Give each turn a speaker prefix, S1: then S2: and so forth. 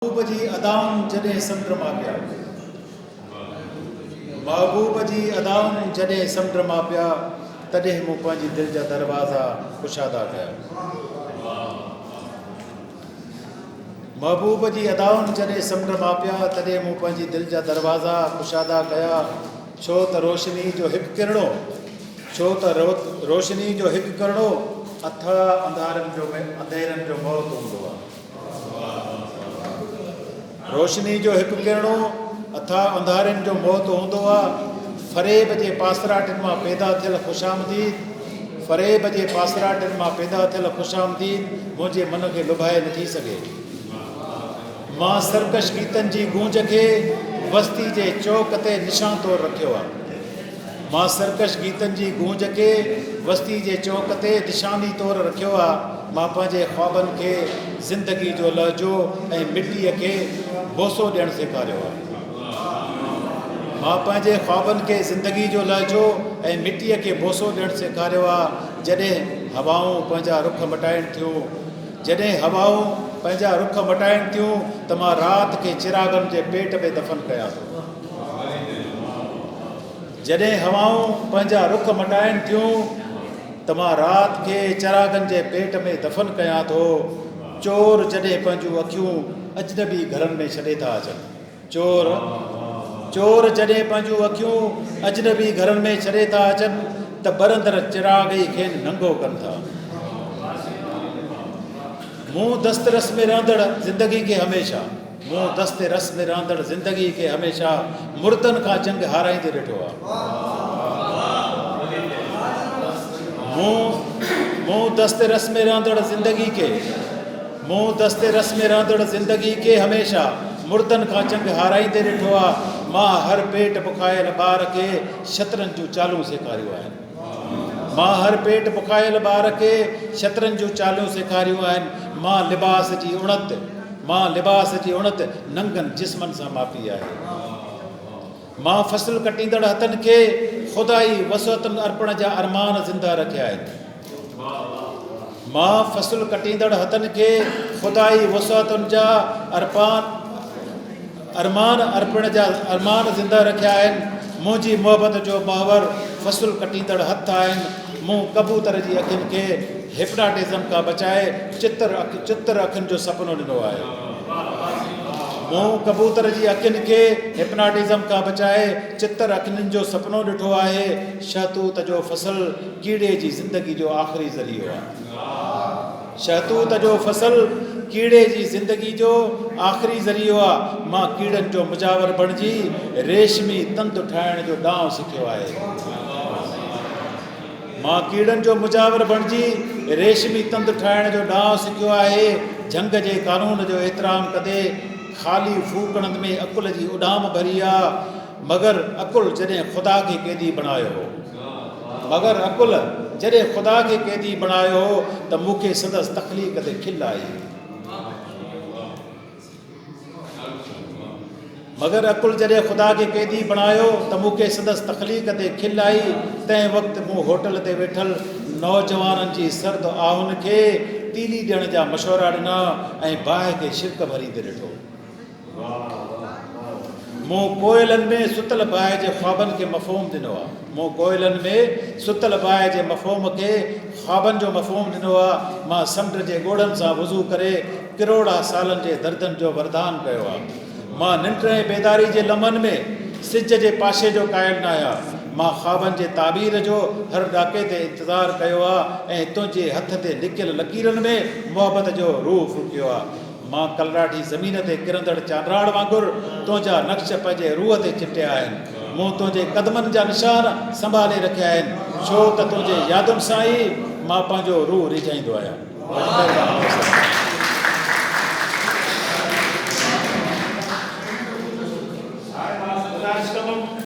S1: महबूब जी अदाउन जॾहिं समुंड मां पिया महबूब जी अदाउन जॾहिं समुंड मां पिया तॾहिं मूं पंहिंजी दिलि जा दरवाज़ा कुशादा कया। महबूब जी अदाउन जॾहिं समुंड मां पिया तॾहिं मूं पंहिंजी दिलि जा दरवाज़ा कुशादा कया। छो त रोशनी जो हिकु किरणो रोशनी जो हिकु किरणो अथाह अंधेरनि जो मौत हूंदो आहे। रोशनी जो हिकु किरणो अथाह अंधारनि जो मौत हूंदो आहे। फ़रेब जे पासराटनि मां पैदा थियल ख़ुशामदीद मुंहिंजे मन खे लुभाए नथी सघे। मां सरकश गीतनि जी गूंज खे बस्ती जे चौक ते निशान तौरु रखियो आहे। मां सरकश गीतनि जी गूंज खे बस्ती जे चौक ते निशानी तौरु रखियो आहे। मां पंहिंजे ख़्वाबनि खे ज़िंदगी जो लहजो ऐं मिटीअ खे बोसो ॾियणु सेखारियो आहे। मां पंहिंजे ख़्वाबनि खे ज़िंदगी जो लहजो ऐं मिटीअ खे बोसो ॾियणु सेखारियो आहे। जॾहिं हवाऊं पंहिंजा रुख मटाइनि थियूं त मां राति खे चिरागनि जे पेट में दफ़न कयां थो। जॾहिं हवाऊं पंहिंजा रुख मटाइनि थियूं त मां राति खे चिरागनि जे पेट में दफ़न कयां थो। चोर जॾहिं पंहिंजूं अखियूं अजनबी घरनि में छॾे था अचनि चोर जॾहिं पंहिंजूं अखियूं अजनबी घरनि में छॾे था अचनि त बरंदड़ चिराग ई खेनि नंगो कनि था। मूं दस्त रस में रहंदड़ ज़िंदगी खे हमेशा मुर्दनि खां जंग हाराईंदे ॾिठो आहे। मूं दस्त रस में रहंदड़ ज़िंदगी खे हमेशा मुर्दनि खां जंग हाराईंदे ॾिठो आहे। मां हर पेट पुखायल ॿार खे शतरंज जूं चालूं सेखारियूं आहिनि। मां लिबास जी उणत नंगनि जिस्मनि सां मापी आहे। मां फ़सुल कटींदड़ हथनि खे ख़ुदाई वसअतुनि अर्पण जा अरमान ज़िंदा रखिया आहिनि। मुंहिंजी मोहबत जो महवर फ़सुल कटींदड़ हथ आहिनि। मूं कबूतर जी अखियुनि खे हिप्नाटिज़म खां बचाए चित्र अखियुनि जो सपनो ॾिनो आहे। शहतूत जो फ़सल कीड़े जी ज़िंदगी जो आख़िरी ज़रियो आहे। मां कीड़नि जो मुजावर बणिजी रेशमी तंदु ठाहिण जो ॾांहुं सिखियो आहे। झंग जे कानून जो एतिराम कदे ख़ाली फूकणनि में अकुल जी उॾाम भरी आहे। मगर अकुल जॾहिं ख़ुदा खे क़ैदी बणायो हो त मूंखे संदसि तख़लीक़ ते खिल आई। तंहिं वक़्तु मूं होटल ते वेठल नौजवाननि जी सर्द आहुनि खे तीली ॾियण जा मशवरा ॾिना ऐं बाहि खे शिरक भरींदे ॾिठो। मूं कोयलनि में सुतल बाहि जे ख़्वाबनि खे मफ़हूम ॾिनो आहे। मां समुंड जे ॻोढ़नि सां वुज़ू करे किरोड़ा सालनि जे दर्दनि जो वरदान कयो आहे। मां निंड ऐं बेदारी जे लम्हनि में सिज जे पाशे जो क़ाइल न आहियां। मां ख़्वाबनि जे ताबीर जो हर ॾाके ते इंतज़ारु कयो आहे ऐं तुंहिंजे हथ ते लिकियल लकीरनि में मोहबत जो रूह फूकियो आहे। मां कलराठी ज़मीन ते किरंदड़ चांदराड़ वांगुरु तुंहिंजा नक्श पंहिंजे रूह ते चिटिया आहिनि। मूं तुंहिंजे क़दमनि जा निशान संभाले रखिया आहिनि। छो त तुंहिंजे यादुनि सां ई मां पंहिंजो रूह रिझाईंदो आहियां।